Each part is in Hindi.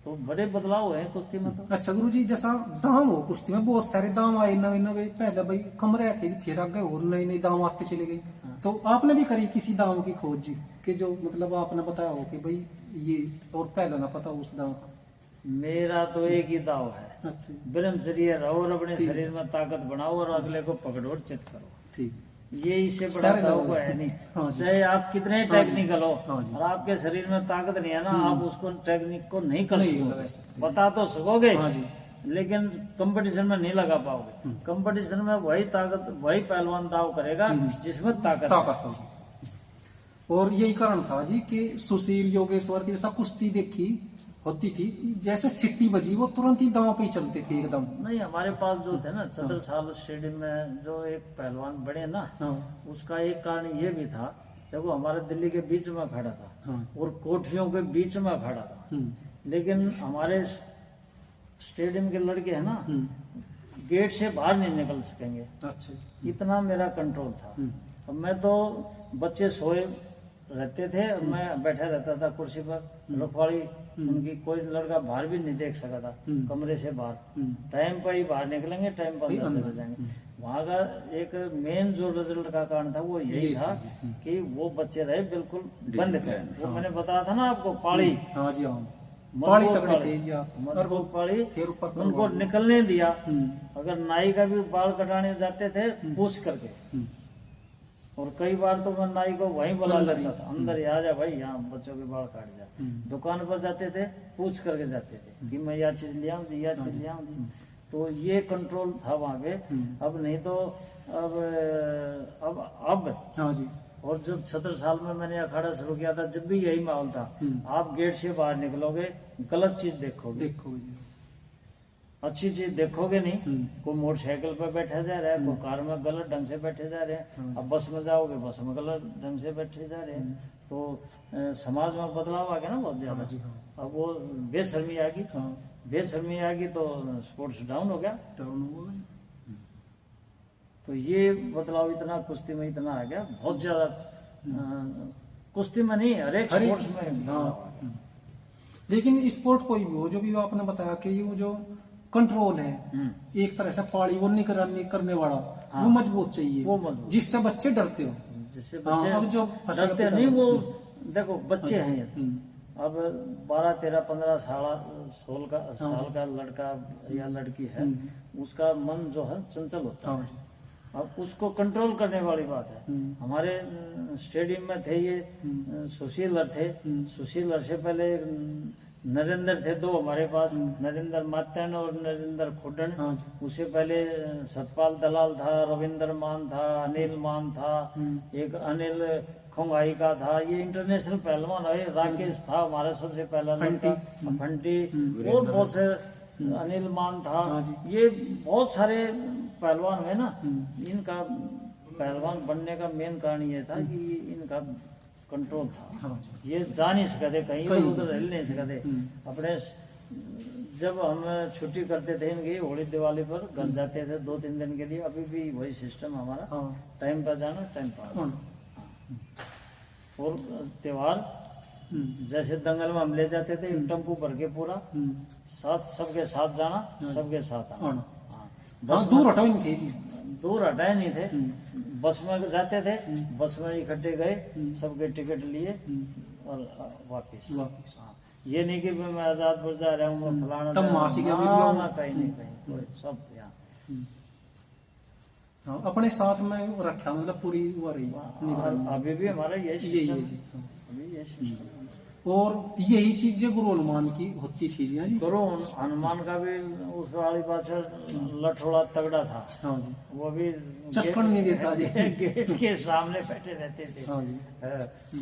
तो बड़े बदलाव है कुश्ती में तो। अच्छा गुरु जी, जैसा दाम हो कुश्ती में, बहुत सारे दाम आए नवे नवे, पहले भाई कम रहे थे, फिर आगे और नए नए दाम आते चले गए। तो आपने भी करी किसी दाम की खोज जी, कि जो मतलब आपने बताया हो कि भाई ये और पहले ना पता उस दाम का? मेरा तो एक ही दाव है, अच्छा ब्रह्मचर्य रहो और अपने शरीर में ताकत बनाओ और अगले को पकड़ो और चित करो। ठीक, ये इससे बड़ा दाव को है नहीं। हाँ जी। चाहे आप कितने टेक्निकल हो, हाँ जी। और आपके शरीर में ताकत नहीं है ना, आप उसको टेक्निक को नहीं कर नहीं लगा सकते। सकते। बता तो सकोगे, हाँ जी। लेकिन कंपटीशन में नहीं लगा पाओगे। कंपटीशन में वही ताकत, वही पहलवान दाव करेगा जिसमें ताकत ताकत होगी। और यही कारण था जी कि सुशील योगेश्वर की जैसा कुश्ती देखी होती थी, जैसे सिट्टी बजी वो तुरंत ही दांव पे ही चलते थे एकदम। नहीं, हमारे पास जो थे ना 17 साल स्टेडियम में जो एक पहलवान बड़े ना, हाँ उसका एक कारण ये भी था, देखो हमारे दिल्ली के बीच में खड़ा था हाँ। और कोठरियों के बीच में खड़ा था, लेकिन हमारे स्टेडियम के लड़के है ना, गेट से बाहर नहीं निकल सकेंगे, अच्छा। इतना मेरा कंट्रोल था। अब मैं तो बच्चे सोए रहते थे, मैं बैठा रहता था कुर्सी पर, रखवाली उनकी, कोई लड़का बाहर भी नहीं देख सका था कमरे से बाहर। टाइम पर ही बाहर निकलेंगे, टाइम पर अंदर चले जाएंगे। वहाँ का एक मेन जो रिजल्ट का कारण था वो यही था कि वो बच्चे रहे बिल्कुल बंद कर। वो मैंने बताया था ना आपको, पाड़ी, हाँ जी हाँ, मजबूत पाड़ी, उनको निकलने दिया। अगर नाई का भी बाल कटाने जाते थे पूछ करके, और कई बार तो मैं नाई को वहीं बुला लेता था, अंदर आ जा भाई, यहाँ बच्चों के बाल काट जा। दुकान पर जाते थे, पूछ करके जाते थे कि मैं यह चीज ले आऊँ, यह चीज ले आऊँ। तो ये कंट्रोल था वहाँ पे। अब नहीं तो अब हाँ जी। और जब 17 साल में मैंने अखाड़ा शुरू किया था, जब भी यही माहौल था। आप गेट से बाहर निकलोगे, गलत चीज देखोगे, अच्छी चीज देखोगे नहीं। कोई मोटरसाइकिल पर बैठा जा रहा है, कोई कार में गलत ढंग से बैठे जा रहे हैं। अब बस में जाओगे, बस में गलत ढंग से बैठे जा रहे हैं। तो समाज में बदलाव आ गया ना बहुत ज्यादा। अब वो बेशर्मी आ गई, बेशर्मी आ गई तो स्पोर्ट्स डाउन हो गया। तो ये बदलाव इतना कुश्ती में इतना आ गया, बहुत ज्यादा। कुश्ती में नहीं, हर एक स्पोर्ट्स में। लेकिन स्पोर्ट कोई भी हो, जो भी आपने बताया कि ये जो कंट्रोल है, एक तरह से पाड़ी वो निगरानी करने वाला, वो मजबूत चाहिए, वो मजबूत, जिससे बच्चे डरते हो, जिससे बच्चे अब जो डरते नहीं। वो देखो बच्चे हैं, अब 12, 13, 15 साल का लड़का या लड़की है, उसका मन जो है चंचल होता है। अब उसको कंट्रोल करने वाली बात है। हमारे स्टेडियम में थे ये सुशीलर थे, सुशीलर से पहले नरेंद्र थे दो हमारे पास, नरेंद्र मात्यन और नरेंद्र खुड्डन। उससे पहले सतपाल दलाल था, रविंद्र मान था, अनिल मान था, एक अनिल खोंगाई का था। ये इंटरनेशनल पहलवान है। राकेश था हमारा सबसे पहला लड़का, फंटी, और बहुत से, अनिल मान था। ये बहुत सारे पहलवान है ना। इनका पहलवान बनने का मेन कारण ये था कि इनका कंट्रोल था। ये जा नहीं सकते कहीं, उधर हिल नहीं सकते अपने। जब हम छुट्टी करते थे इनकी, होली दिवाली पर घर जाते थे 2-3 दिन के लिए। अभी भी वही सिस्टम हमारा, टाइम पर जाना, टाइम पर। और त्योहार जैसे दंगल में हम ले जाते थे, टेम्पू भर के पूरा, साथ सबके साथ जाना, सबके साथ आना। बस दूर हटाए नहीं थे, दूर हटाए नहीं थे। बस में जाते थे, बस में इकट्ठे गए, सबके टिकट लिए और वापिस। ये नहीं कि मैं आजादपुर जा रहा हूँ, मैं फलाना कहीं नहीं, कहीं सब यहाँ अपने साथ में रखा, मतलब पूरी वो रही। अभी भी हमारा यही सिस्टम। और यही चीज गुरु हनुमान की होती थी। गुरु हनुमान का भी उस वाली बात लठोड़ा तगड़ा था। वो भी चस्पन नहीं देता, गेट के सामने बैठे रहते थे।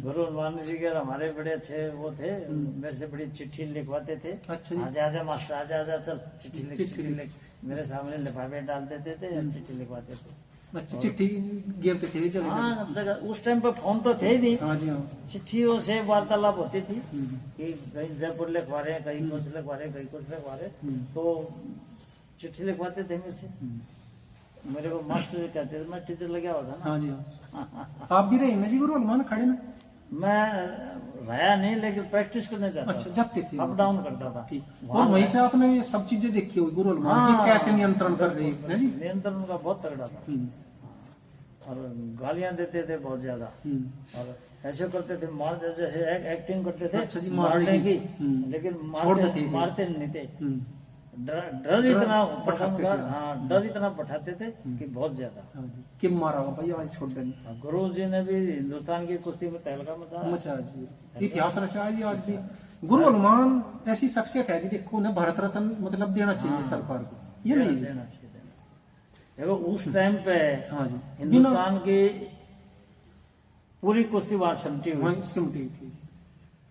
गुरु हनुमान जी के हमारे बड़े अच्छे वो थे, मेरे से बड़ी चिट्ठी लिखवाते थे। आजा आजा मास्टर, आजा आजा, चल चिट्ठी लिख। मेरे सामने लिफाफे डाल देते थे, चिट्ठी लिखवाते थे। अच्छा, चिट्ठी गिरते थे जगह। हाँ, जगह उस टाइम पे फोन तो थे नहीं। चिट्ठियों से वार्तालाप होती थी कि कहीं जयपुर लिखवा रहे हैं, कहीं कुछ लिखवा रहे हैं, कहीं कुछ लिखवा रहे हैं। तो चिट्ठी लिखवाते थे मेरे से। मेरे को मास्टर कहते थे, मैं टीचर लगा हुआ था ना। हाँ जी। आप भी रहे ना जी गुरु हनुमान खड़े में? मैं रहा नहीं, लेकिन प्रैक्टिस करने जाता अच्छा, था, जाते थे अप डाउन करता था। ठीक। वहाँ और वहीं से आपने ये सब चीजें देखी होगी गुरु हनुमान हाँ, की कैसे नियंत्रण कर रहे हैं जी। नियंत्रण उनका बहुत तगड़ा था, और गालियां देते थे बहुत ज्यादा, और ऐसे करते थे, मार जैसे एक्टिंग करते थे अच्छा जी, मारने की, लेकिन छोड़ देते थे। मारते नहीं थे। डर इतना बैठाते थे। हाँ, डर इतना बैठाते थे कि बहुत ज्यादा। हाँ जी, कि मारा हुआ भाई आज छोड़ देने गुरु जी ने भी हिंदुस्तान की कुश्ती में तहलका मचाया। मचा जी, इतिहास रचा है जी आज भी। गुरु हनुमान ऐसी शख्सियत है जी, देखो उन्हें भारत रत्न मतलब देना चाहिए सरकार को, ये नहीं जी। देना चाहिए, देखो उस टाइम पे हाँ जी, हिंदुस्तान की पूरी कुश्ती वहां सिमटी हुई, वहीं सिमटी थी।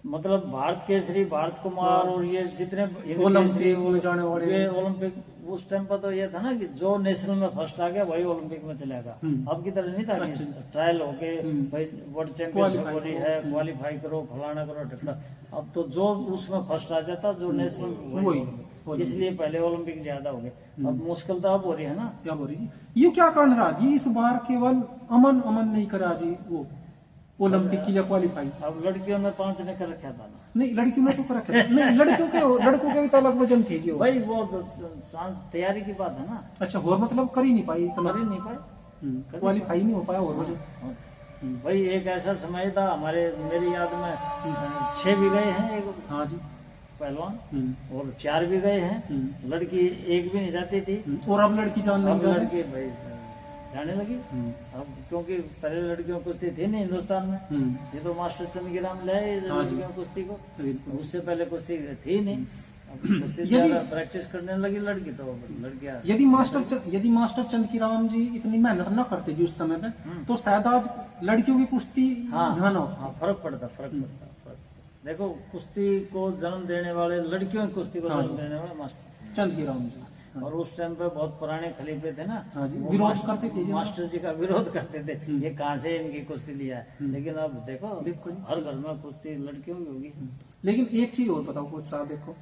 मतलब भारत केसरी, भारत कुमार और ये जितने ओलंपिक में जाने वाले, ये ओलंपिक उस टाइम पर तो ये था ना कि जो नेशनल में फर्स्ट आ गया वही ओलंपिक में चलेगा। अब की तरह नहीं था कि ट्रायल होके भाई वर्ल्ड चैंपियनशिप हो रही है, क्वालिफाई करो, फलाना करो, ढकना। अब तो जो उसमें फर्स्ट आ जाता, जो नेशनल वही, इसलिए पहले ओलंपिक ज्यादा हो गए। अब मुश्किल तो अब हो रही है ना। क्या हो रही ये क्या कारण रहा जी इस बार? केवल अमन नहीं करा जी वो ओलंपिक के लिए क्वालिफाई। अब लड़कियों में 5 ने कर रखा था ना। नहीं, लड़कियों में तो कर रखा था। नहीं, लड़कों के भी तो अलग वजन थे जी। भाई वो चांस तैयारी की बात है ना। अच्छा, और मतलब कर ही नहीं पाई इतना, कर ही नहीं पाए, क्वालिफाई नहीं हो पाया और वजन। भाई एक ऐसा समय था हमारे, मेरी याद में 6 भी गए हैं एक हाँ जी, पहलवान, और 4 भी गए हैं, लड़की एक भी नहीं जाती थी। और अब लड़की जान अब लगी है। लड़की भाई जाने लगी। अब क्योंकि पहले लड़कियों की कुश्ती थी नहीं हिंदुस्तान में, ये तो मास्टर चंद्रगिराम ले आए लड़कियों की कुश्ती को, उससे पहले कुश्ती थी नहीं। अब कुश्ती ज्यादा प्रैक्टिस करने लगी लड़की, तो लड़कियां, यदि मास्टर चंद्रगिराम जी इतनी मेहनत न करते जी उस समय में, तो शायद आज लड़कियों की कुश्ती यहाँ न होती। फर्क पड़ता। देखो कुश्ती को जन्म देने वाले, लड़कियों की कुश्ती को जन्म देने वाले मास्टर चंद्रगिराम जी, और उस टाइम पे बहुत पुराने खलीफे थे ना, हाँ जी, विरोध करते थे, मास्टर जी का विरोध करते थे, ये कहाँ से इनकी कुश्ती लिया है। लेकिन अब देखो हर घर में कुश्ती लड़कियों की होगी। लेकिन एक चीज और बताओ कोच साहब, देखो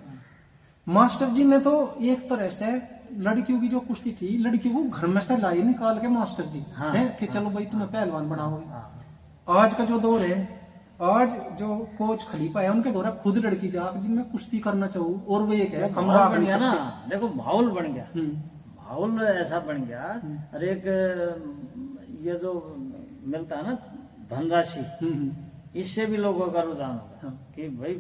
मास्टर जी ने तो एक तरह से लड़कियों की जो कुश्ती थी, लड़कियों को घर में से लाई निकाल के मास्टर जी है कि चलो भाई तुम्हें पहलवान बनाओगे। आज का जो दौर है, आज जो कोच खलीफा है उनके द्वारा खुद लड़की जाकर जिनमें कुश्ती करना चाहूँ, और वो एक है हमरा बन गया ना। देखो माहौल बन गया, माहौल ऐसा बन गया। और एक ये जो मिलता है ना धनराशि, इससे भी लोगों का रुझान होगा कि भाई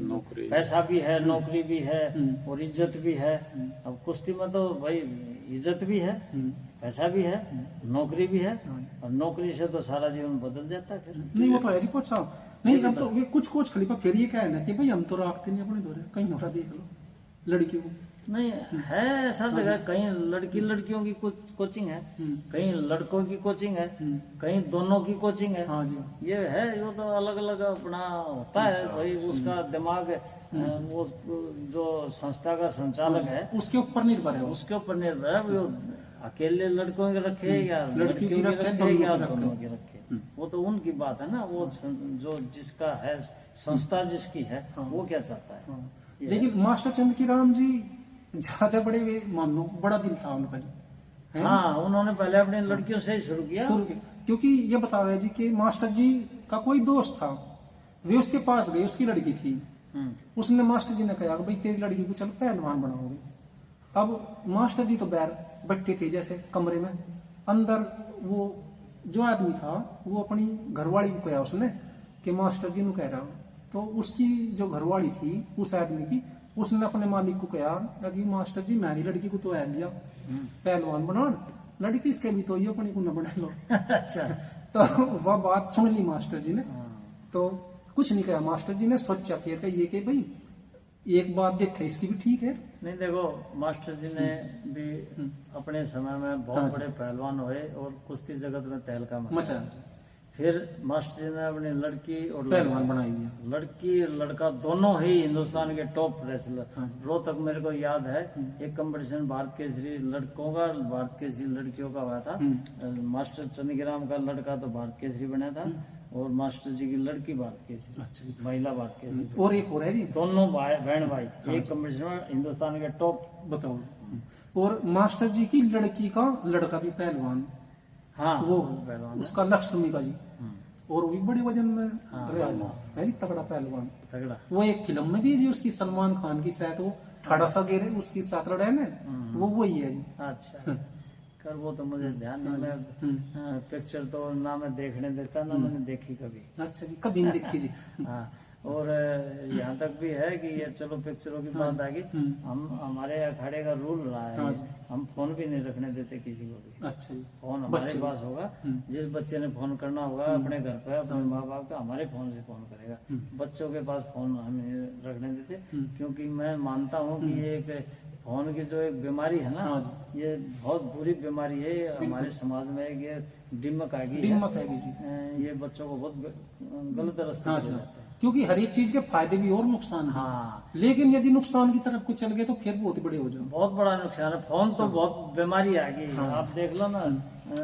पैसा भी है, नौकरी भी है, और इज्जत भी है। अब कुश्ती में तो भाई इज्जत भी है, पैसा भी है, नौकरी भी है, और नौकरी से तो सारा जीवन बदल जाता है फिर। नहीं, वो तो है जी कोच साहब। नहीं, अब तो कुछ कोच खलीफा फिर ये क्या है ना कि भाई हम तो रखते नहीं अपने दौरे, कहीं नोटा देख लो लड़कियों को। नहीं है ऐसा जगह, कहीं लड़कियों की कोचिंग है, कहीं लड़कों की कोचिंग है, कहीं दोनों की कोचिंग है। हाँ जी, ये है, वो तो अलग अलग अपना होता है भाई, उसका दिमाग, वो जो संस्था का संचालक है उसके ऊपर निर्भर है, उसके ऊपर निर्भर है। वो अकेले लड़कों के रखे या लड़कियों की रखे या दोनों की रखे, वो तो उनकी बात है ना। वो जो जिसका है, संस्था जिसकी है, वो क्या चाहता है। लेकिन मास्टर चंद्रगिराम जी ज्यादा बड़े वे मान लो बड़ा दिल था उनका जी। हाँ, उन्होंने पहले अपनी लड़कियों से ही शुरू किया। क्योंकि ये बताओ जी कि मास्टर जी का कोई दोस्त था, वे उसके पास गए, उसकी लड़की थी, उसने मास्टर जी ने कहा भाई तेरी लड़की को चलो पहलवान बनाओगे। अब मास्टर जी तो बैठे थे जैसे कमरे में, अंदर वो जो आदमी था वो अपनी घरवाली को कहा उसने कि मास्टर जी ने कह रहा, तो उसकी जो घरवाली थी उस आदमी की, उसने अपने मालिक को कहा कि मास्टर जी मेरी लड़की को तो आ लिया पहलवान बना, लड़की इसके भी तो ये अपनी को न बना लो। अच्छा, तो वह बात सुन ली मास्टर जी ने, तो कुछ नहीं कहा। मास्टर जी ने सोचा फिर ये कि भाई एक बात देखे इसकी भी ठीक है। नहीं देखो मास्टर जी ने भी अपने समय में बहुत बड़े पहलवान हुए और कुश्ती जगत में तहलका मचा। फिर मास्टर जी ने अपनी लड़की और पहलवान बनाई, लड़की लड़का दोनों ही हिंदुस्तान के टॉप रेसलर। रोहतक मेरे को याद है एक कंपटीशन भारत केसरी लड़कों का, भारत केसरी लड़कियों का हुआ था। मास्टर चंद्रगिराम का लड़का तो भारत केसरी बना था, और मास्टर जी की लड़की भारत केसरी, महिला भारत केसरी। और एक और है जी, दोनों बहन भाई एक कंपटीशन में हिंदुस्तान के टॉप। बताओ, और मास्टर जी की लड़की का लड़का भी पहलवान, हाँ वो पहलवान उसका लक्ष्मी का जी, और वो भी बड़े वजन में है जी, तगड़ा पहलवान। तगड़ा। वो एक फिल्म में भी है जी, उसकी सलमान खान की शायद वो ठाड़ा सा गिरे उसकी साथ लड़ा है ना, वो वही है जी। अच्छा कर वो तो मुझे ध्यान नहीं, मैं पिक्चर तो ना मैं देखने देता ना मैंने देखी कभी। अच्छा जी, कभी नहीं देखी जी। हाँ और यहाँ तक भी है कि ये चलो पिक्चरों की बात आ गई, हम हमारे अखाड़े का रूल रहा है ये, हम फोन भी नहीं रखने देते किसी को भी। अच्छा जी, फोन हमारे पास होगा, जिस बच्चे ने फोन करना होगा अपने घर पे अपने माँ बाप का हमारे फोन से फोन करेगा, बच्चों के पास फोन हम नहीं रखने देते, क्योंकि मैं मानता हूँ कि ये एक फोन की जो एक बीमारी है ना, ये बहुत बुरी बीमारी है हमारे समाज में, ये दिमक आ गई दिमाग है जी। ये बच्चों को बहुत गलत रास्ते पे ले जाता है। क्योंकि हर एक चीज के फायदे भी और नुकसान भी, हाँ लेकिन यदि नुकसान की तरफ को चल गए तो फिर बहुत बड़े हो जाओ। बहुत बड़ा नुकसान है, फोन तो बहुत बीमारी आ गई। आप देख लो ना,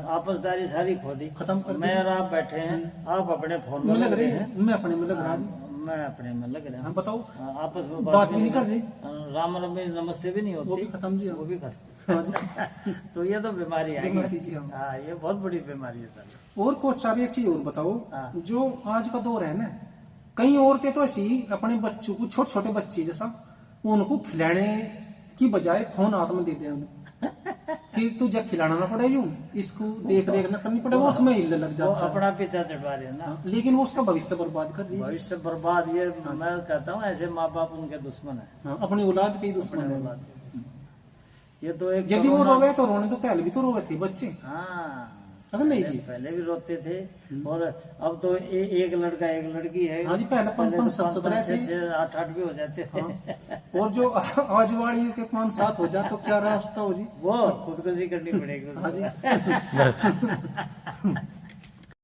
आपसदारी सारी खो दी, खत्म कर मैं और आप बैठे हैं, आप अपने फोन में लग लग रही रहे है, हैं, मैं अपने में लग रहा हूँ, मैं अपने में लग रहा हाँ हूँ, बताओ, आपस में बात भी नहीं कर रही, राम राम में नमस्ते भी नहीं वो होती, भी खत्म जी। वो भी खत्म। हाँ जी। तो ये तो बीमारी आ बीमारी गई। जी, हाँ। हाँ ये बहुत बड़ी बीमारी है सर। और कुछ सारी एक चीज और बताओ, हाँ। जो आज का दौर है ना, कई औरतें तो ऐसी अपने बच्चों को, छोटे छोटे बच्चे जैसा, उनको खिलाने की बजाय फोन हाथ में दे दे उन्हें कि तुझे खिलाना ना पड़े, यूं इसको देख रेख ना करनी पड़े, वो उसमें हिल लग वो जाता है। अपना पीछा चढ़वा रहे हैं ना, लेकिन वो उसका भविष्य बर्बाद कर रही है। भविष्य बर्बाद। ये मैं कहता हूँ ऐसे माँ बाप उनके दुश्मन है, हाँ, अपनी औलाद के ही दुश्मन अपने है। औलाद के दुश्मन। ये तो एक यदि वो कोरोना- रोवे तो रोने, तो पहले भी तो रोवे थे बच्चे, हाँ है नहीं जी? पहले भी रोते थे, और अब तो एक लड़का एक लड़की है। हाँ जी, पहले पहले तो 5-5, 7 थे। 6-6, 8-8 भी हो जाते थे। और जो आज वाली के 5-7 हो जाए तो क्या रास्ता हो जी। वो खुदकुशी करनी पड़ेगी हाँ उसको। जी।